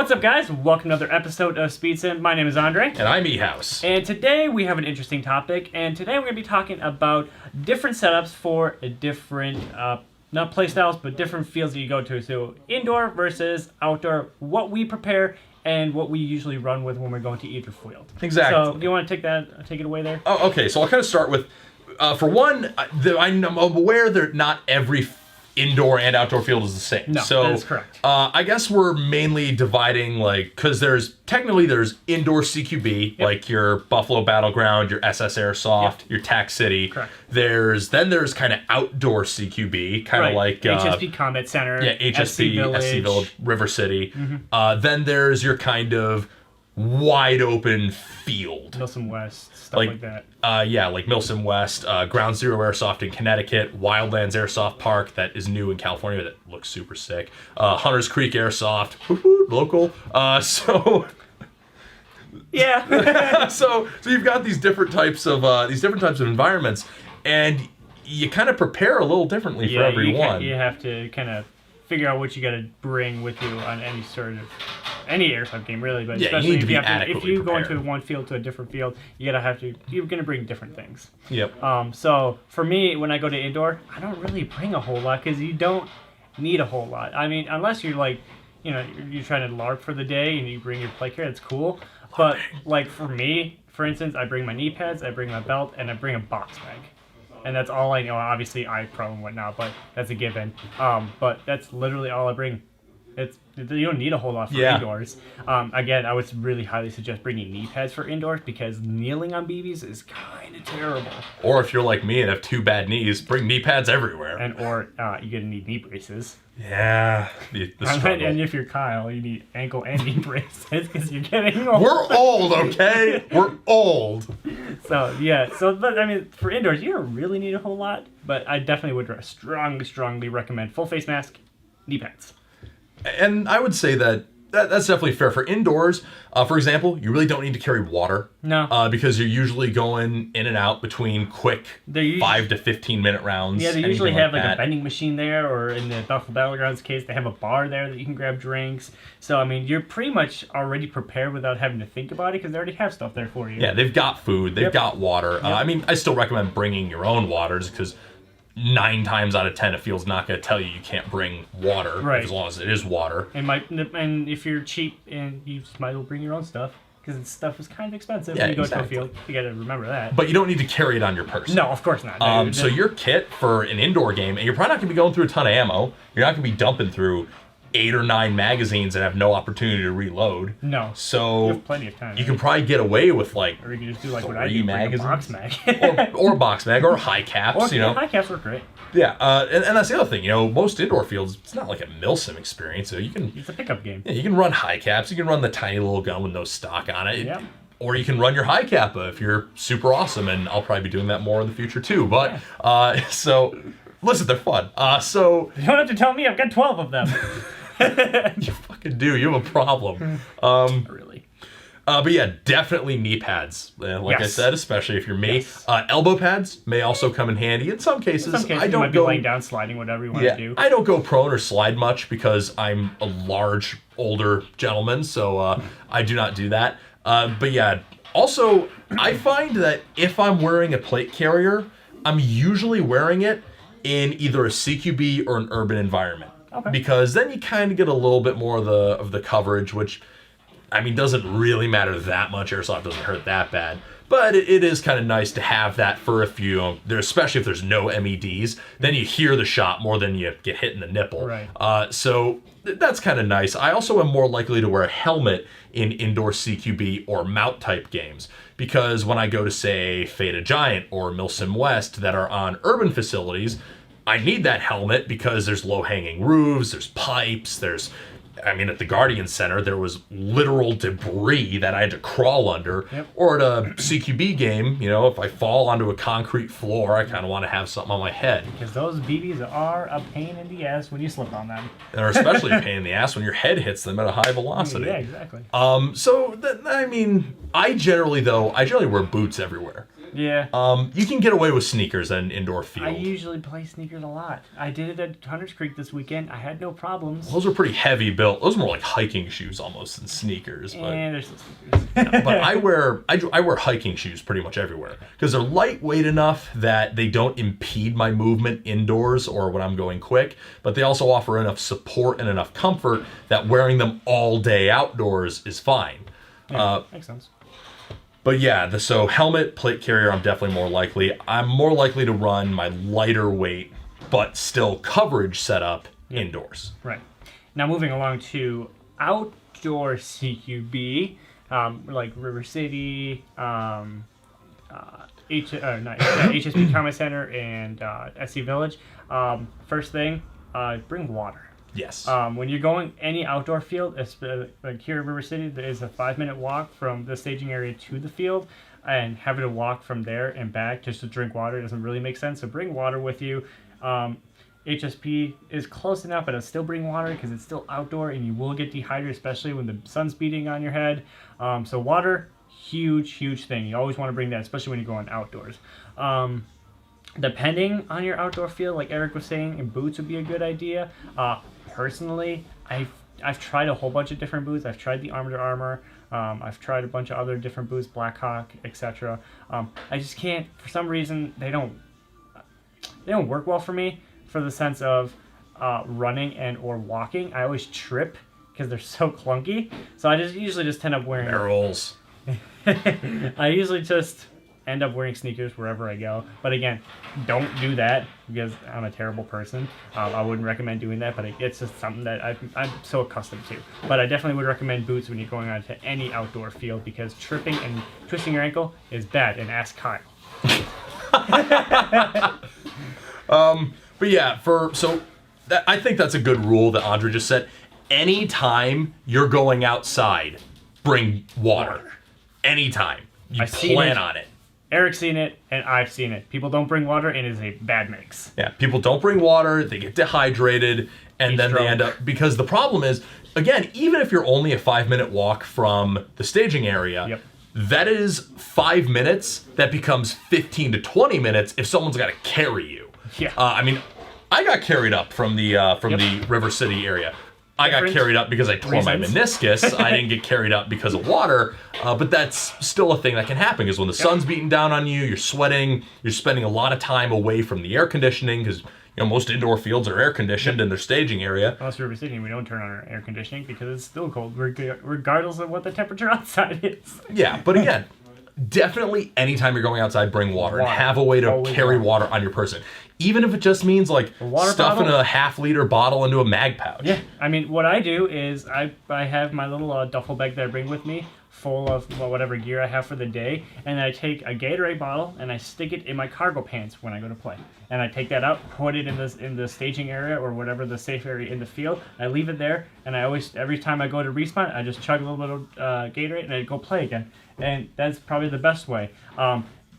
What's up, guys? Welcome to another episode of SpeedSim. My name is Andre. And I'm E-House. And today we have an interesting topic. And today we're going to be talking about different setups for different, not playstyles, but different fields that you go to. So indoor versus outdoor, what we prepare and what we usually run with when we're going to either field. Exactly. So do you want to take it away there? Oh, okay. So I'll kind of start with, for one, I'm aware that not every indoor and outdoor field is the same. No, so, that is correct. I guess we're mainly dividing, because there's indoor CQB, like your Buffalo Battleground, your SS Airsoft, your Tac City. Correct. There's kind of outdoor CQB, kind of like HSP Combat Center. Yeah, HSP, SC Village, River City. Mm-hmm. Then there's your kind of wide open field. Milsim West, stuff like that. Like Milsim West, Ground Zero Airsoft in Connecticut, Wildlands Airsoft Park that is new in California that looks super sick. Hunters Creek Airsoft, local. Yeah. So you've got these different types of environments, and you kind of prepare a little differently for everyone. You have to kind of figure out what you got to bring with you on any airsoft game, really. But especially if you go into one field to a different field, you're gonna bring different things. Yep. So for me, when I go to indoor, I don't really bring a whole lot because you don't need a whole lot. I mean, unless you're you're trying to LARP for the day and you bring your play care, that's cool. But like for me, for instance, I bring my knee pads, I bring my belt, and I bring a box bag. And that's all I know. Obviously, eye pro and whatnot, but that's a given. But that's literally all I bring. You don't need a whole lot for indoors. Again, I would really highly suggest bringing knee pads for indoors because kneeling on BBs is kind of terrible. Or if you're like me and have two bad knees, bring knee pads everywhere. Or you're gonna need knee braces. Yeah, the struggle. And if you're Kyle, you need ankle and knee braces because you're getting old. We're old, okay? We're old. But I mean, for indoors, you don't really need a whole lot, but I definitely would strongly recommend full face mask, knee pads. And I would say that's definitely fair for indoors. For example, you really don't need to carry water. No. Because you're usually going in and out between quick 5 to 15 minute rounds. Yeah, they usually have a vending machine there, or in the Buffalo Battlegrounds case, they have a bar there that you can grab drinks. So, I mean, you're pretty much already prepared without having to think about it because they already have stuff there for you. Yeah, they've got food, they've got water. Yep. I mean, I still recommend bringing your own waters because 9 times out of 10, a field's not going to tell you can't bring water, as long as it is water. And if you're cheap, and you just might as well bring your own stuff, because stuff is kind of expensive when you go to a field. You got to remember that. But you don't need to carry it on your person. No, of course not. So your kit for an indoor game, and you're probably not going to be going through a ton of ammo. You're not going to be dumping through 8 or 9 magazines and have no opportunity to reload. No. So you have plenty of time. You can probably get away with or you can just do what I do, bring a box mag. or box mag or high caps. High caps work great. Yeah, and that's the other thing. Most indoor fields, it's not like a Milsim experience. So it's a pickup game. Yeah, you can run high caps. You can run the tiny little gun with no stock on it. Yep. Or you can run your high kappa if you're super awesome, and I'll probably be doing that more in the future too. But so listen, they're fun. So you don't have to tell me. I've got 12 of them. You fucking do. You have a problem. Really. But yeah, definitely knee pads. I said, especially if you're me. Yes. Elbow pads may also come in handy in some cases. I don't you might be laying down, sliding, whatever you want to do. I don't go prone or slide much because I'm a large, older gentleman, so I do not do that. But yeah, also, I find that if I'm wearing a plate carrier, I'm usually wearing it in either a CQB or an urban environment. Okay. Because then you kind of get a little bit more of the coverage, which, I mean, doesn't really matter that much. Airsoft doesn't hurt that bad. But it is kind of nice to have that for a few, especially if there's no MEDs. Then you hear the shot more than you get hit in the nipple. Right. So that's kind of nice. I also am more likely to wear a helmet in indoor CQB or mount type games. Because when I go to, say, Feta Giant or Milsim West that are on urban facilities, I need that helmet because there's low-hanging roofs, there's pipes, at the Guardian Center, there was literal debris that I had to crawl under. Yep. Or at a CQB game, if I fall onto a concrete floor, I kind of want to have something on my head. Because those BBs are a pain in the ass when you slip on them. They're especially a pain in the ass when your head hits them at a high velocity. Yeah, exactly. I generally wear boots everywhere. Yeah. You can get away with sneakers at an indoor field. I usually play sneakers a lot. I did it at Hunters Creek this weekend. I had no problems. Those are pretty heavy built. Those are more like hiking shoes almost than sneakers. But, And there's still sneakers. but I wear hiking shoes pretty much everywhere because they're lightweight enough that they don't impede my movement indoors or when I'm going quick. But they also offer enough support and enough comfort that wearing them all day outdoors is fine. Yeah, makes sense. But yeah, so helmet, plate carrier, I'm definitely more likely. I'm more likely to run my lighter weight, but still coverage setup indoors. Right. Now moving along to outdoor CQB, like River City, HSP Commerce Center, and SC Village. First thing, bring water. Yes. When you're going any outdoor field, like here in River City, there is a 5-minute walk from the staging area to the field, and having to walk from there and back just to drink water doesn't really make sense. So bring water with you. HSP is close enough, but still bring water because it's still outdoor and you will get dehydrated, especially when the sun's beating on your head. So water, huge thing. You always want to bring that, especially when you're going outdoors. Depending on your outdoor field, like Eric was saying, and boots would be a good idea. Personally, I've tried a whole bunch of different boots. I've tried the Armored Armor. I've tried a bunch of other different boots, Blackhawk, etc. I just can't, for some reason, they don't work well for me for the sense of running and or walking. I always trip because they're so clunky. So I usually just end up wearing Barrels. I usually just end up wearing sneakers wherever I go. But again, don't do that because I'm a terrible person. I wouldn't recommend doing that, but it's just something that I'm so accustomed to. But I definitely would recommend boots when you're going on to any outdoor field because tripping and twisting your ankle is bad, and ask Kyle. But yeah, I think that's a good rule that Andre just said. Anytime you're going outside, bring water. Anytime. You plan on it. Eric's seen it, and I've seen it. People don't bring water, and it is a bad mix. Yeah, people don't bring water, they get dehydrated, and then they end up... Because the problem is, again, even if you're only a 5-minute walk from the staging area, that is 5 minutes that becomes 15 to 20 minutes if someone's got to carry you. Yeah. I mean, I got carried up from the River City area. I got carried up because I tore my meniscus. I didn't get carried up because of water, but that's still a thing that can happen because when the sun's beating down on you, you're sweating, you're spending a lot of time away from the air conditioning because most indoor fields are air conditioned in their staging area. Unless River City, we don't turn on our air conditioning because it's still cold regardless of what the temperature outside is. Yeah, but again, definitely anytime you're going outside, bring water and have a way to carry water on your person. Even if it just means like stuffing a half-liter bottle into a mag pouch. Yeah, I mean, what I do is I have my little duffel bag that I bring with me full of whatever gear I have for the day, and I take a Gatorade bottle and I stick it in my cargo pants when I go to play. And I take that out, put it in the staging area or whatever the safe area in the field. I leave it there, and I always, every time I go to respawn, I just chug a little bit of Gatorade and I go play again. And that's probably the best way.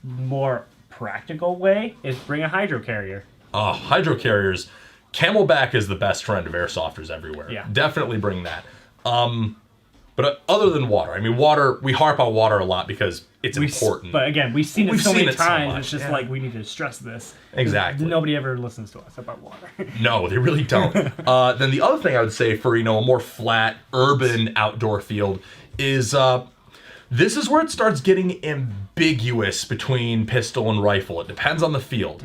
More practical way is bring a hydro carrier. Hydro carriers. Camelback is the best friend of airsofters everywhere. Yeah. Definitely bring that. But other than water, I mean, water, we harp on water a lot because it's important. But again, we've seen it so many times, much, it's just like we need to stress this. Exactly. Nobody ever listens to us about water. No, they really don't. Then the other thing I would say for, a more flat, urban outdoor field is this is where it starts getting ambiguous between pistol and rifle. It depends on the field.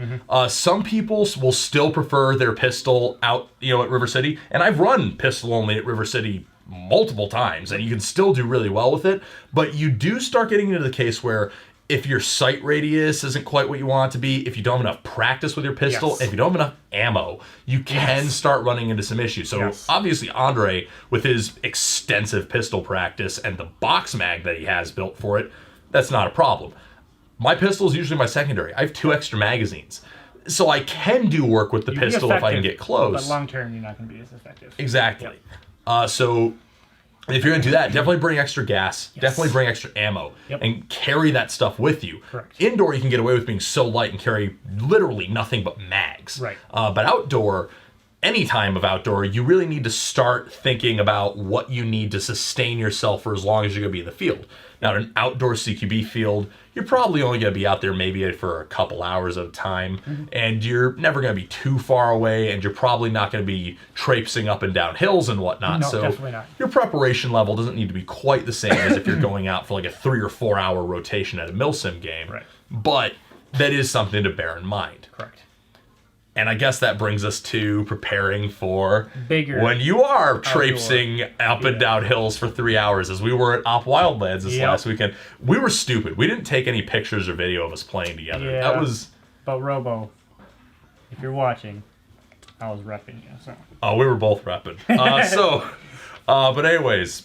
Some people will still prefer their pistol out, at River City. And I've run pistol only at River City multiple times, and you can still do really well with it. But you do start getting into the case where if your sight radius isn't quite what you want it to be, if you don't have enough practice with your pistol, if you don't have enough ammo, you can start running into some issues. So obviously Andre, with his extensive pistol practice and the box mag that he has built for it, that's not a problem. My pistol is usually my secondary. I have 2 extra magazines. So I can do work with the pistol if I can get close. But long term, you're not going to be as effective. Exactly. So if you're going to do that, definitely bring extra gas, definitely bring extra ammo, and carry that stuff with you. Correct. Indoor, you can get away with being so light and carry literally nothing but mags. Right. But outdoor, any time of outdoor, you really need to start thinking about what you need to sustain yourself for as long as you're going to be in the field. Now, in an outdoor CQB field, you're probably only going to be out there maybe for a couple hours at a time, and you're never going to be too far away, and you're probably not going to be traipsing up and down hills and whatnot. No, so definitely not. your preparation level doesn't need to be quite the same as if you're going out for like a 3 or 4 hour rotation at a milsim game. Right. But that is something to bear in mind. Correct. And I guess that brings us to preparing for Bigger when you are traipsing up and Yeah. down hills for 3 hours, as we were at Op Wildlands this Yep. last weekend. We were stupid. We didn't take any pictures or video of us playing together. Yeah. That was... But Robo, if you're watching, I was repping you. So. Oh, we were both repping. But anyways,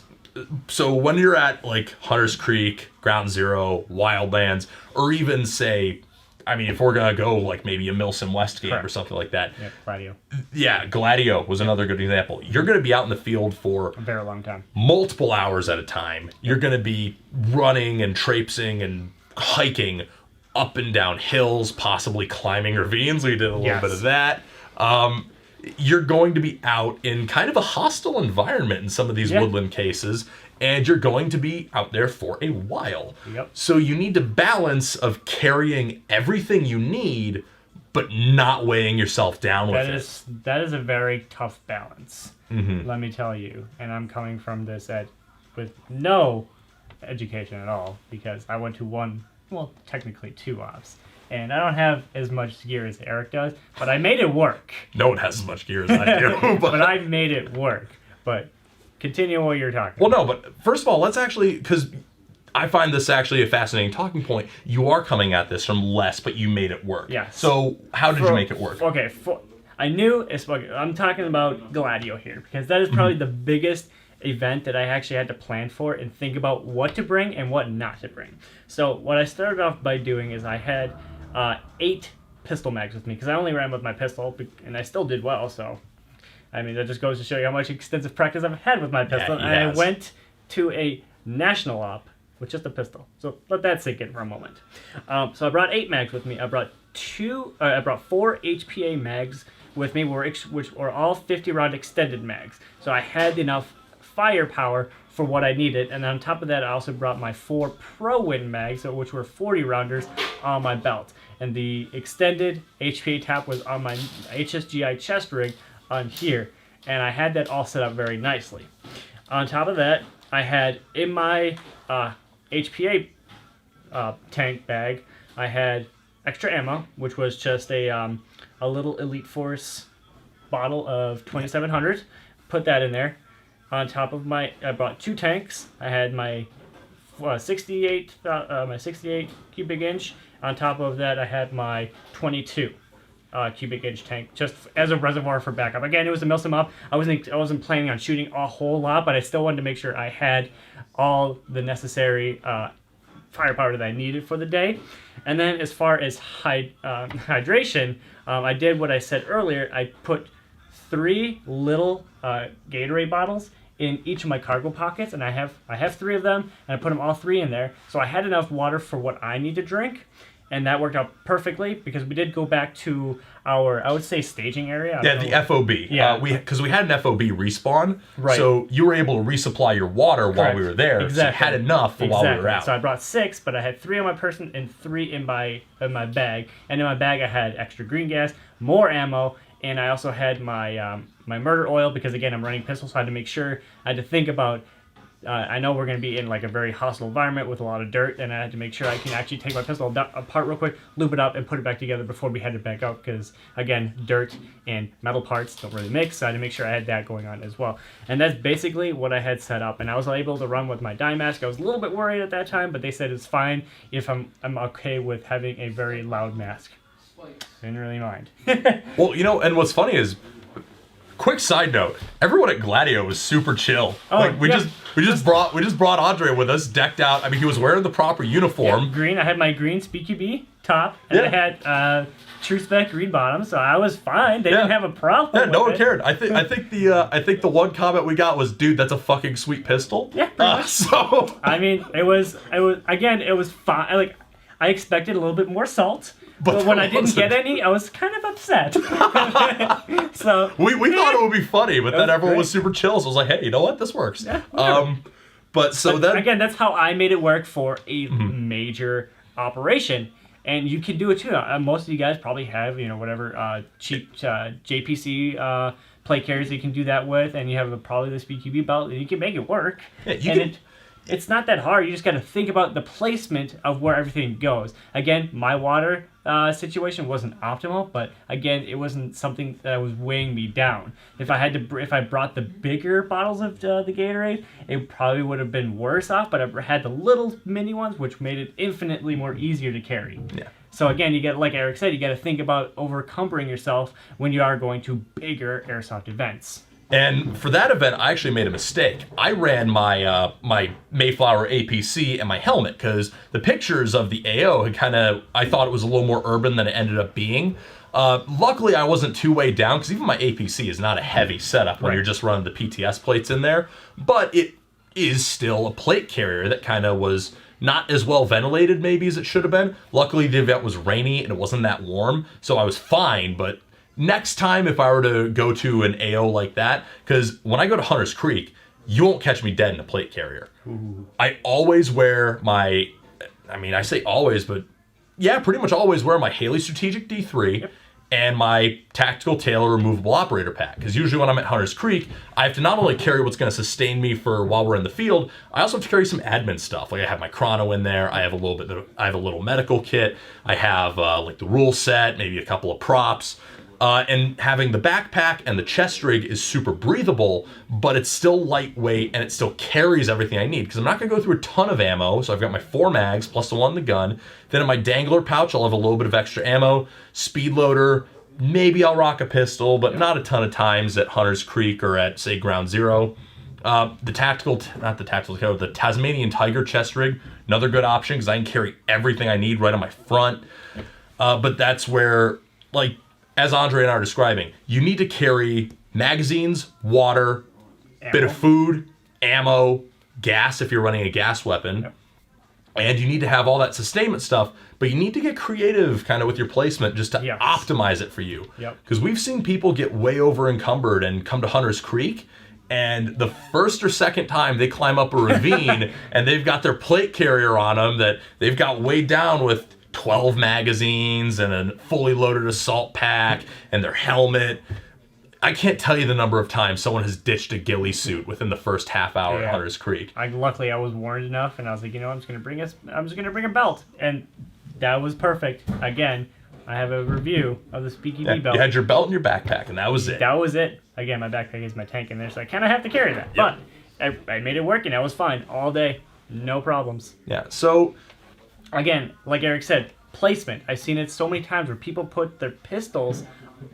so when you're at like Hunter's Creek, Ground Zero, Wildlands, or even say... I mean, if we're going to go like maybe a Milsim West game Correct. or something like that. Yeah, Gladio. Yeah, Gladio was another good example. You're going to be out in the field for A very long time. multiple hours at a time. You're going to be running and traipsing and hiking up and down hills, possibly climbing ravines. We did a little Yes. bit of that. You're going to be out in kind of a hostile environment in some of these Yeah. woodland cases, and you're going to be out there for a while. Yep. So you need to balance of carrying everything you need, but not weighing yourself down with it. That is a very tough balance. Mm-hmm. Let me tell you. And I'm coming from this with no education at all, because I went to technically 2 ops. And I don't have as much gear as Eric does, but I made it work. No one has as much gear as I do. But I made it work. But continue what you're talking Well, no, but first of all, let's actually, because I find this actually a fascinating talking point. You are coming at this from less, but you made it work. Yes. So how did you make it work? Okay, I knew I'm talking about Gladio here, because that is probably the biggest event that I actually had to plan for and think about what to bring and what not to bring. So what I started off by doing is I had 8 pistol mags with me, because I only ran with my pistol, and I still did well, so I mean, that just goes to show you how much extensive practice I've had with my pistol. he And I has. went to a national op with just a pistol. So let that sink in for a moment. So I brought 8 mags with me. I brought 4 HPA mags with me, which were all 50-round extended mags. So I had enough firepower for what I needed. And on top of that, I also brought my 4 Pro Win mags, which were 40-rounders, on my belt. And the extended HPA tap was on my HSGI chest rig on here, and I had that all set up very nicely. On top of that, I had in my HPA tank bag, I had extra ammo, which was just a little Elite Force bottle of 2700. Put that in there. On top of I brought 2 tanks. I had my 68 cubic inch. On top of that, I had my 22. Cubic inch tank, just as a reservoir for backup. Again, it was a Milsim up. I wasn't planning on shooting a whole lot, but I still wanted to make sure I had all the necessary firepower that I needed for the day. And then as far as hydration, I did what I said earlier. I put 3 little Gatorade bottles in each of my cargo pockets, and I have 3 of them, and I put them all 3 in there. So I had enough water for what I need to drink. And that worked out perfectly, because we did go back to our, I would say, staging area. Yeah, the FOB. Yeah. Because we had an FOB respawn, Right. so you were able to resupply your water while Correct. we were there. Exactly. So you had enough for while we were out. So I brought 6, but I had 3 on my person and 3 in my bag. And in my bag, I had extra green gas, more ammo, and I also had my my murder oil, because again, I'm running pistols, so I had to make sure. I had to think about. I know we're going to be in like a very hostile environment with a lot of dirt, and I had to make sure I can actually take my pistol apart real quick, loop it up, and put it back together before we headed back out, because, again, dirt and metal parts don't really mix, so I had to make sure I had that going on as well. And that's basically what I had set up, and I was able to run with my dye mask. I was a little bit worried at that time, but they said it's fine if I'm okay with having a very loud mask. Didn't really mind. Well, and what's funny is, quick side note, everyone at Gladio was super chill. Oh, we yeah. just brought Andre with us, decked out. I mean, he was wearing the proper uniform. Yeah, green. I had my green SpeedQB top, and I had True Spec green bottom, so I was fine. They didn't have a problem. Yeah, no with one it. cared. I think the one comment we got was, "Dude, that's a fucking sweet pistol." Yeah, pretty much. So I mean, it was fine. Like, I expected a little bit more salt. But when I didn't get any, I was kind of upset. So we thought it would be funny, but then everyone great. was super chill. So I was like, hey, you know what? This works. Yeah, whatever. But so then again, that's how I made it work for a major operation. And you can do it too. Most of you guys probably have, whatever cheap JPC plate carriers you can do that with, and you have probably the SpeedQB belt, and you can make it work. Yeah, It's not that hard. You just got to think about the placement of where everything goes. Again, my water situation wasn't optimal, but again, it wasn't something that was weighing me down. If I brought the bigger bottles of the Gatorade, it probably would have been worse off. But I had the little mini ones, which made it infinitely more easier to carry. Yeah. So again, you get, like Eric said, you got to think about overcumbering yourself when you are going to bigger airsoft events. And for that event, I actually made a mistake. I ran my my Mayflower APC and my helmet because the pictures of the AO had I thought it was a little more urban than it ended up being. Luckily, I wasn't too weighed down because even my APC is not a heavy setup when you're just running the PTS plates in there. But it is still a plate carrier that kind of was not as well ventilated maybe as it should have been. Luckily, the event was rainy and it wasn't that warm, so I was fine, but next time, if I were to go to an AO like that, because when I go to Hunter's Creek, you won't catch me dead in a plate carrier. Ooh. I always wear I say always, but yeah, pretty much always wear my Haley Strategic D3 and my Tactical Tailor Removable Operator Pack. Because usually when I'm at Hunter's Creek, I have to not only carry what's going to sustain me for while we're in the field, I also have to carry some admin stuff. Like I have my chrono in there. I have a little medical kit. I have like the rule set, maybe a couple of props. And having the backpack and the chest rig is super breathable, but it's still lightweight and it still carries everything I need. Because I'm not going to go through a ton of ammo, so I've got my 4 mags plus the one in the gun. Then in my dangler pouch, I'll have a little bit of extra ammo, speed loader. Maybe I'll rock a pistol, but not a ton of times at Hunter's Creek or at, say, Ground Zero. The Tasmanian Tiger chest rig, another good option because I can carry everything I need right on my front. But that's where, like, as Andre and I are describing, you need to carry magazines, water, bit of food, ammo, gas if you're running a gas weapon, and you need to have all that sustainment stuff, but you need to get creative kind of with your placement just to optimize it for you. Because we've seen people get way over encumbered and come to Hunter's Creek, and the first or second time they climb up a ravine and they've got their plate carrier on them that they've got weighed down with 12 magazines and a fully loaded assault pack and their helmet. I can't tell you the number of times someone has ditched a ghillie suit within the first half hour at Hunter's Creek. Luckily, I was warned enough, and I was like, I'm just gonna bring a belt, and that was perfect. Again, I have a review of the SpeedSim belt. You had your belt in your backpack, and that was it. That was it. Again, my backpack is my tank in there, so I kind of have to carry that. But I made it work, and I was fine all day, no problems. Yeah. So. Again, like Eric said, placement. I've seen it so many times where people put their pistols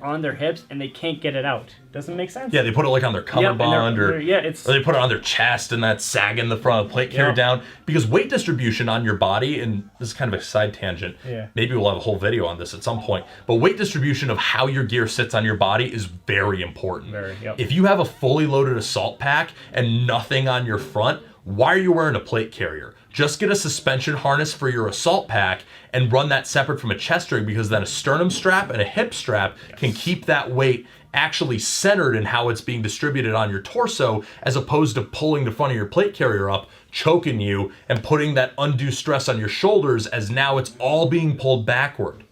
on their hips and they can't get it out. Doesn't make sense. Yeah, they put it like on their cummerbund or they put it on their chest and that sag in the front of the plate carrier down. Because weight distribution on your body, and this is kind of a side tangent, maybe we'll have a whole video on this at some point, but weight distribution of how your gear sits on your body is very important. If you have a fully loaded assault pack and nothing on your front, why are you wearing a plate carrier? Just get a suspension harness for your assault pack and run that separate from a chest rig, because then a sternum strap and a hip strap can keep that weight actually centered in how it's being distributed on your torso, as opposed to pulling the front of your plate carrier up, choking you, and putting that undue stress on your shoulders as now it's all being pulled backward.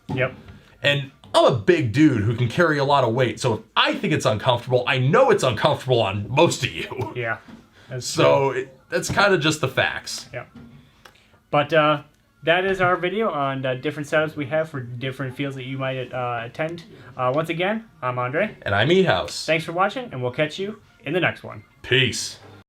And I'm a big dude who can carry a lot of weight, so if I think it's uncomfortable, I know it's uncomfortable on most of you. That's kind of just the facts. But that is our video on different setups we have for different fields that you might attend. Once again, I'm Andre. And I'm Eathouse. Thanks for watching, and we'll catch you in the next one. Peace.